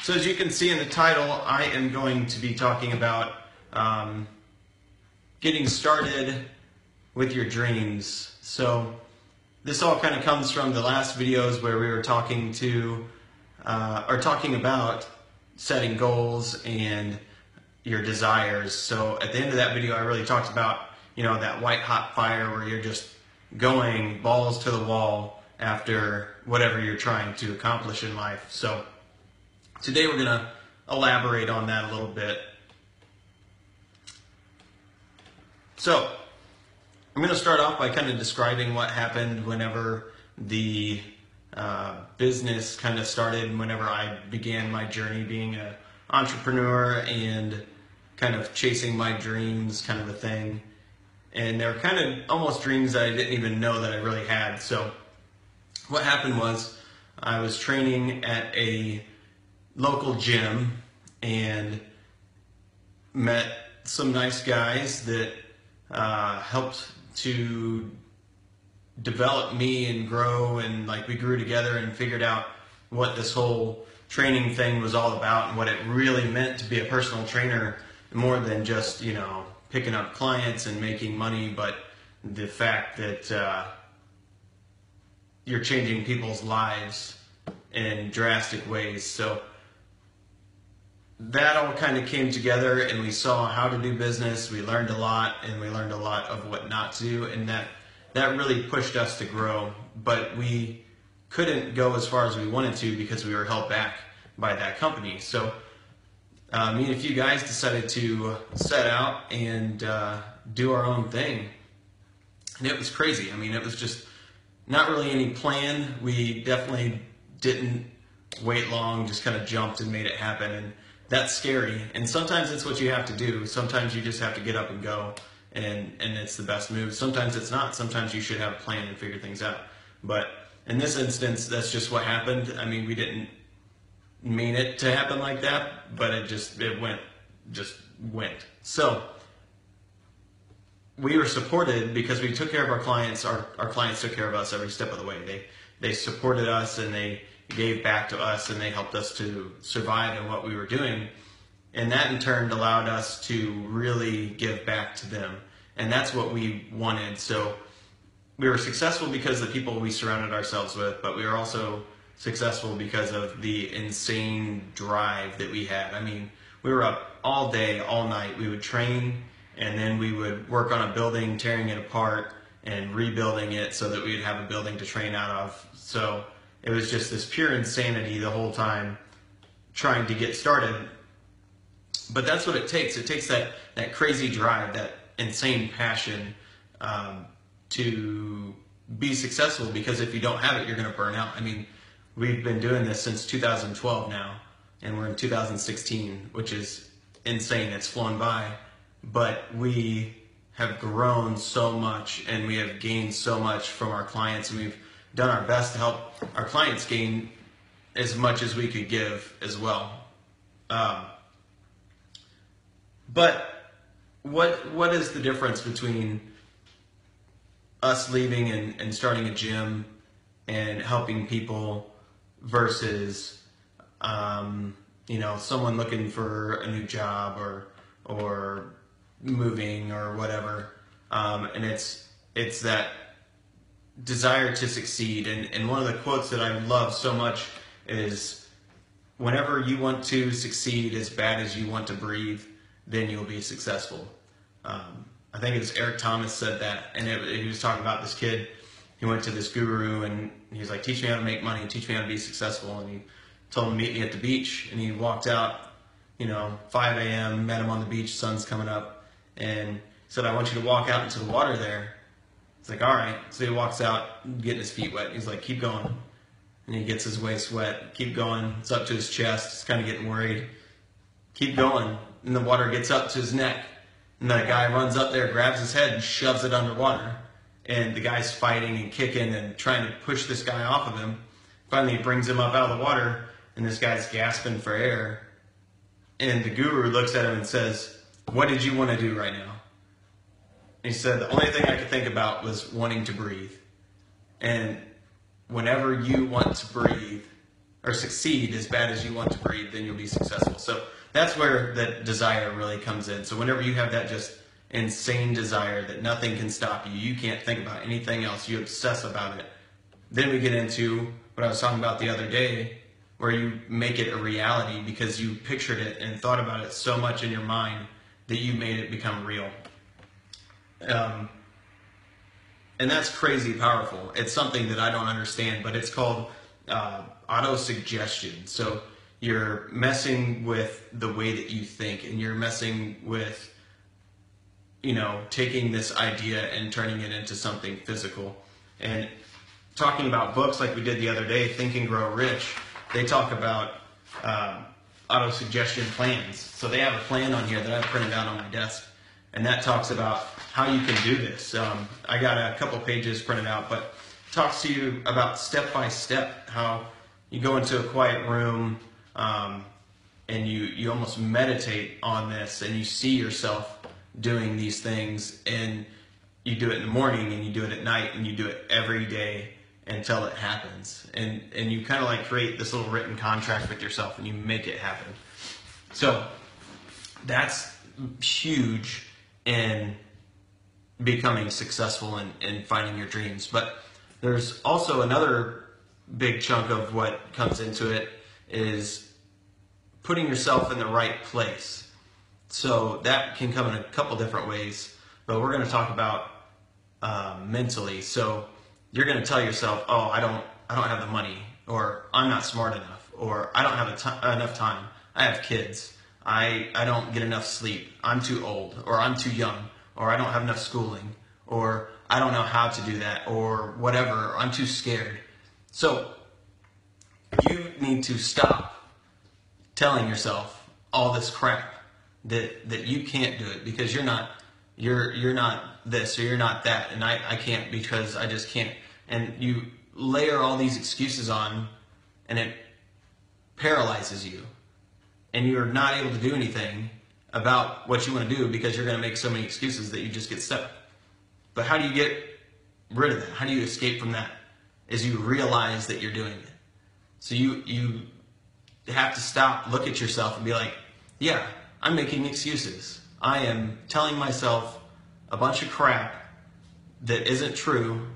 So as you can see in the title, I am going to be talking about getting started with your dreams. So this all kind of comes from the last videos where we were talking about setting goals and your desires. So at the end of that video, I really talked about, that white hot fire where you're just going balls to the wall after whatever you're trying to accomplish in life. So today we're going to elaborate on that a little bit. So I'm going to start off by kind of describing what happened whenever the business kind of started, whenever I began my journey being an entrepreneur and kind of chasing my dreams, kind of a thing. And they were kind of almost dreams that I didn't even know that I really had. So what happened was I was training at a local gym and met some nice guys that helped to develop me and grow, and we grew together and figured out what this whole training thing was all about and what it really meant to be a personal trainer, more than just picking up clients and making money, but the fact that you're changing people's lives in drastic ways. So that all kind of came together, and we saw how to do business. We learned a lot, and we learned a lot of what not to do, and that really pushed us to grow. But we couldn't go as far as we wanted to because we were held back by that company. So me and a few guys decided to set out and do our own thing. And it was crazy. I mean, it was just not really any plan. We definitely didn't wait long, just kind of jumped and made it happen. And that's scary. And sometimes it's what you have to do. Sometimes you just have to get up and go, and it's the best move. Sometimes it's not. Sometimes you should have a plan and figure things out. But in this instance, that's just what happened. I mean, we didn't mean it to happen like that, but it went. So we were supported because we took care of our clients. Our clients took care of us every step of the way. They supported us, and they gave back to us, and they helped us to survive in what we were doing. And that in turn allowed us to really give back to them. And that's what we wanted. So we were successful because of the people we surrounded ourselves with, but we were also successful because of the insane drive that we had. I mean, we were up all day, all night. We would train, and then we would work on a building, tearing it apart and rebuilding it so that we would have a building to train out of. So it was just this pure insanity the whole time trying to get started. But that's what it takes. It takes that crazy drive, that insane passion to be successful, because if you don't have it, you're going to burn out. I mean, we've been doing this since 2012 now, and we're in 2016, which is insane. It's flown by. But we have grown so much, and we have gained so much from our clients, and we've done our best to help our clients gain as much as we could give as well. But what is the difference between us leaving and starting a gym and helping people versus someone looking for a new job or moving or whatever? And it's that desire to succeed. And one of the quotes that I love so much is, whenever you want to succeed as bad as you want to breathe, then you'll be successful. I think it's Eric Thomas said that, and he was talking about this kid. He went to this guru, and he was like, teach me how to make money, teach me how to be successful. And he told him, meet me at the beach. And he walked out, 5 a.m., met him on the beach, sun's coming up, and said, I want you to walk out into the water there. He's like, all right. So he walks out, getting his feet wet. He's like, keep going. And he gets his waist wet. Keep going. It's up to his chest. He's kind of getting worried. Keep going. And the water gets up to his neck. And the guy runs up there, grabs his head, and shoves it underwater. And the guy's fighting and kicking and trying to push this guy off of him. Finally, he brings him up out of the water, and this guy's gasping for air. And the guru looks at him and says, what did you want to do right now? And he said, the only thing I could think about was wanting to breathe. And whenever you want to breathe, or succeed as bad as you want to breathe, then you'll be successful. So that's where that desire really comes in. So whenever you have that just insane desire that nothing can stop you, you can't think about anything else, you obsess about it, then we get into what I was talking about the other day, where you make it a reality because you pictured it and thought about it so much in your mind that you made it become real. And that's crazy powerful. It's something that I don't understand, but it's called auto-suggestion. So you're messing with the way that you think, and you're messing with, taking this idea and turning it into something physical. And talking about books like we did the other day, Think and Grow Rich, they talk about auto-suggestion plans. So they have a plan on here that I've printed out on my desk, and that talks about how you can do this. I got a couple pages printed out, but it talks to you about step by step, how you go into a quiet room and you almost meditate on this, and you see yourself doing these things, and you do it in the morning, and you do it at night, and you do it every day until it happens. And you kind of like create this little written contract with yourself, and you make it happen. So that's huge in becoming successful and finding your dreams. But there's also another big chunk of what comes into it is putting yourself in the right place. So that can come in a couple different ways, but we're going to talk about mentally. So you're going to tell yourself, oh, I don't have the money, or I'm not smart enough, or I don't have enough time. I have kids. I don't get enough sleep. I'm too old, or I'm too young, or I don't have enough schooling, or I don't know how to do that, or whatever, or I'm too scared. So you need to stop telling yourself all this crap that you can't do it because you're not this, or you're not that, and I can't because I just can't. And you layer all these excuses on, and it paralyzes you. And you're not able to do anything about what you want to do because you're going to make so many excuses that you just get stuck. But how do you get rid of that? How do you escape from that? Is you realize that you're doing it. So you have to stop, look at yourself, and be like, yeah, I'm making excuses. I am telling myself a bunch of crap that isn't true,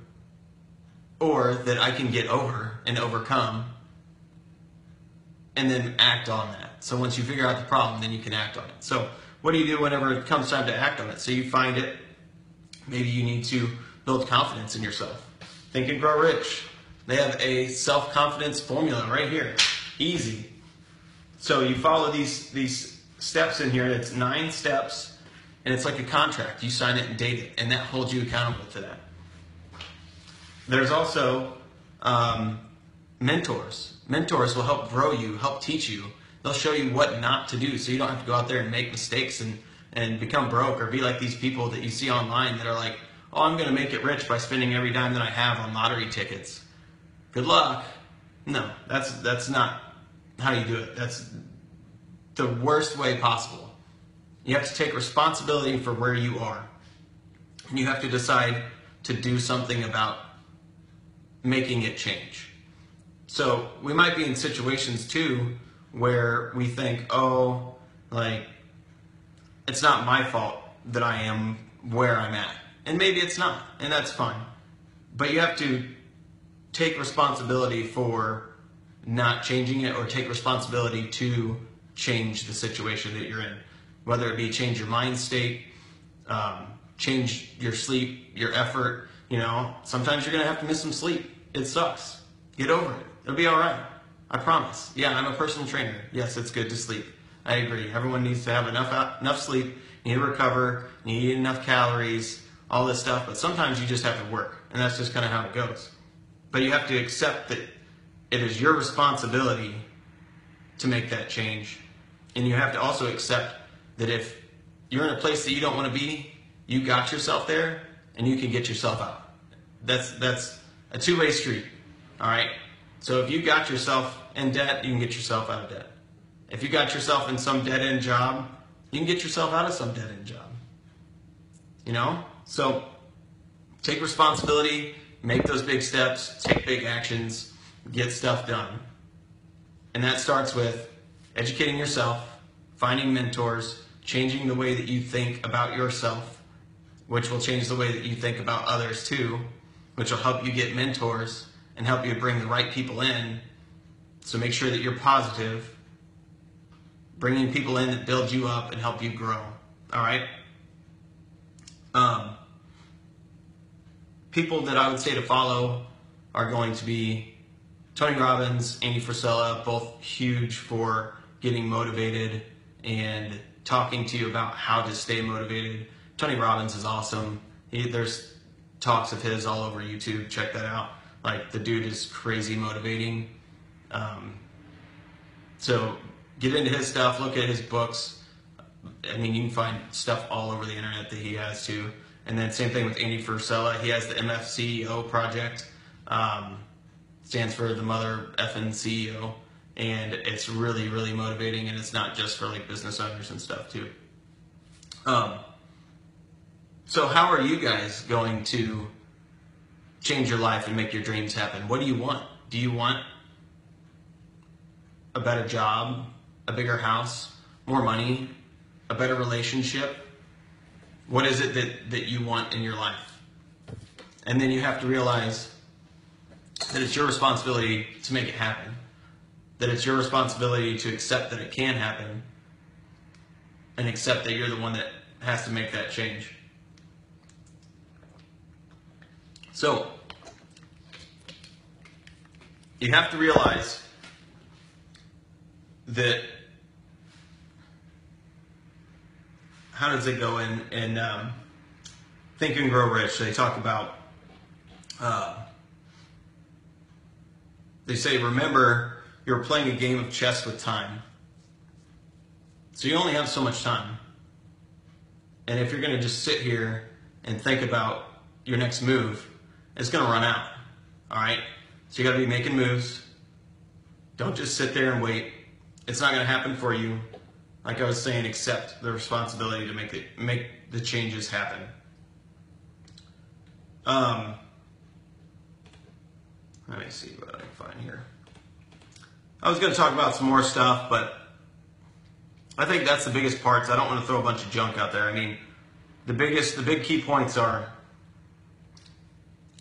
or that I can get over and overcome, and then act on that. So once you figure out the problem, then you can act on it. So what do you do whenever it comes time to act on it? So you find it. Maybe you need to build confidence in yourself. Think and Grow Rich. They have a self-confidence formula right here. Easy. So you follow these steps in here, and it's 9 steps, and it's like a contract. You sign it and date it, and that holds you accountable to that. There's also mentors. Mentors will help grow you, help teach you. They'll show you what not to do, so you don't have to go out there and make mistakes and become broke, or be like these people that you see online that are like, oh, I'm going to make it rich by spending every dime that I have on lottery tickets. Good luck. No, that's not how you do it. That's the worst way possible. You have to take responsibility for where you are. And you have to decide to do something about making it change. So we might be in situations too where we think, oh, like, it's not my fault that I am where I'm at. And maybe it's not, and that's fine. But you have to take responsibility for not changing it, or take responsibility to change the situation that you're in. Whether it be change your mind state, change your sleep, your effort. Sometimes you're going to have to miss some sleep. It sucks. Get over it. It'll be all right. I promise. Yeah, I'm a personal trainer. Yes, it's good to sleep. I agree. Everyone needs to have enough sleep. You need to recover. You need enough calories, all this stuff. But sometimes you just have to work, and that's just kind of how it goes. But you have to accept that it is your responsibility to make that change. And you have to also accept that if you're in a place that you don't want to be, you got yourself there, and you can get yourself out. That's a two-way street, all right? So if you got yourself in debt, you can get yourself out of debt. If you got yourself in some dead-end job, you can get yourself out of some dead-end job. So take responsibility, make those big steps, take big actions, get stuff done. And that starts with educating yourself, finding mentors, changing the way that you think about yourself, which will change the way that you think about others too, which will help you get mentors and help you bring the right people in. So make sure that you're positive, bringing people in that build you up and help you grow. All right? People that I would say to follow are going to be Tony Robbins, Andy Frisella, both huge for getting motivated and talking to you about how to stay motivated. Tony Robbins is awesome. There's talks of his all over YouTube. Check that out. Like, the dude is crazy motivating. So get into his stuff. Look at his books. I mean, you can find stuff all over the internet that he has too. And then same thing with Andy Frisella. He has the MFCEO project. Stands for the Mother Effin CEO. And it's really, really motivating, and it's not just for like business owners and stuff too. So how are you guys going to change your life and make your dreams happen? What do you want? Do you want a better job, a bigger house, more money, a better relationship? What is it that you want in your life? And then you have to realize that it's your responsibility to make it happen. That it's your responsibility to accept that it can happen and accept that you're the one that has to make that change. So, you have to realize that, how does it go in Think and Grow Rich? They talk about, they say, remember, you're playing a game of chess with time. So you only have so much time. And if you're going to just sit here and think about your next move, it's going to run out. All right? So you got to be making moves. Don't just sit there and wait. It's not going to happen for you. Like I was saying, accept the responsibility to make the changes happen. Let me see what I can find here. I was going to talk about some more stuff, but I think that's the biggest parts. I don't want to throw a bunch of junk out there. I mean, the big key points are,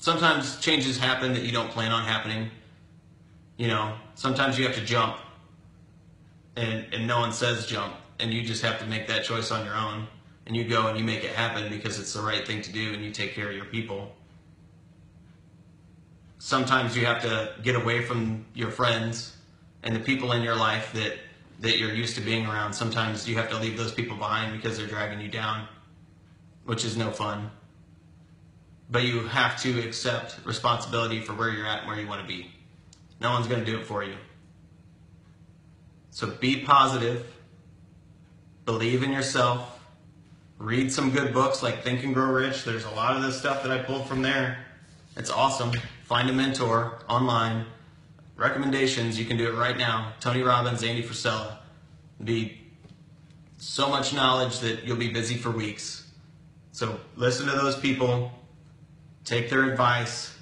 sometimes changes happen that you don't plan on happening. You know, sometimes you have to jump and no one says jump, and you just have to make that choice on your own, and you go and you make it happen because it's the right thing to do, and you take care of your people. Sometimes you have to get away from your friends and the people in your life that you're used to being around. Sometimes you have to leave those people behind because they're dragging you down, which is no fun. But you have to accept responsibility for where you're at and where you want to be. No one's going to do it for you. So be positive, believe in yourself, read some good books like Think and Grow Rich. There's a lot of this stuff that I pulled from there. It's awesome. Find a mentor online. Recommendations, you can do it right now. Tony Robbins, Andy Frisella. Be so much knowledge that you'll be busy for weeks. So listen to those people, take their advice,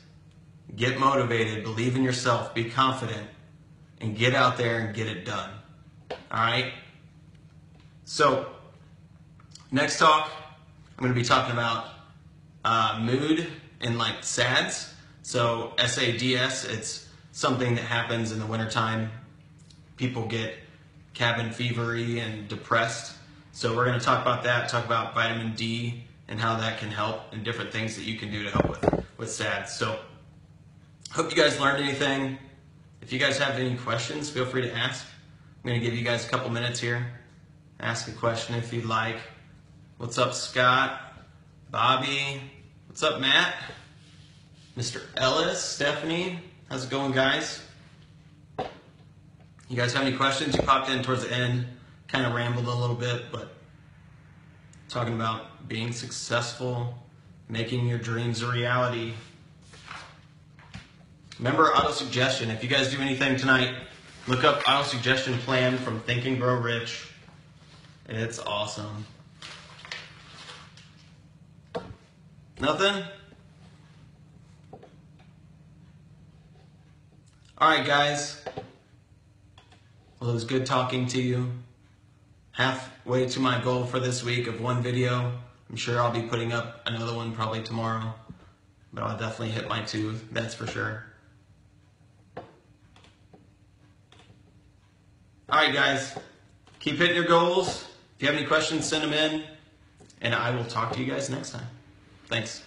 get motivated, believe in yourself, be confident, and get out there and get it done. All right? So next talk, I'm going to be talking about mood and like SADS. So SADS, it's something that happens in the wintertime. People get cabin fevery and depressed. So we're going to talk about that, talk about vitamin D and how that can help, and different things that you can do to help with SADS. So hope you guys learned anything. If you guys have any questions, feel free to ask. I'm going to give you guys a couple minutes here. Ask a question if you'd like. What's up, Scott? Bobby? What's up, Matt? Mr. Ellis? Stephanie? How's it going, guys? You guys have any questions? You popped in towards the end, kind of rambled a little bit, but talking about being successful, making your dreams a reality. Remember auto-suggestion. If you guys do anything tonight, look up auto-suggestion plan from Think and Grow Rich. It's awesome. Nothing? All right, guys. Well, it was good talking to you. Halfway to my goal for this week of 1 video. I'm sure I'll be putting up another one probably tomorrow, but I'll definitely hit my 2, that's for sure. Alright guys, keep hitting your goals. If you have any questions, send them in, and I will talk to you guys next time. Thanks.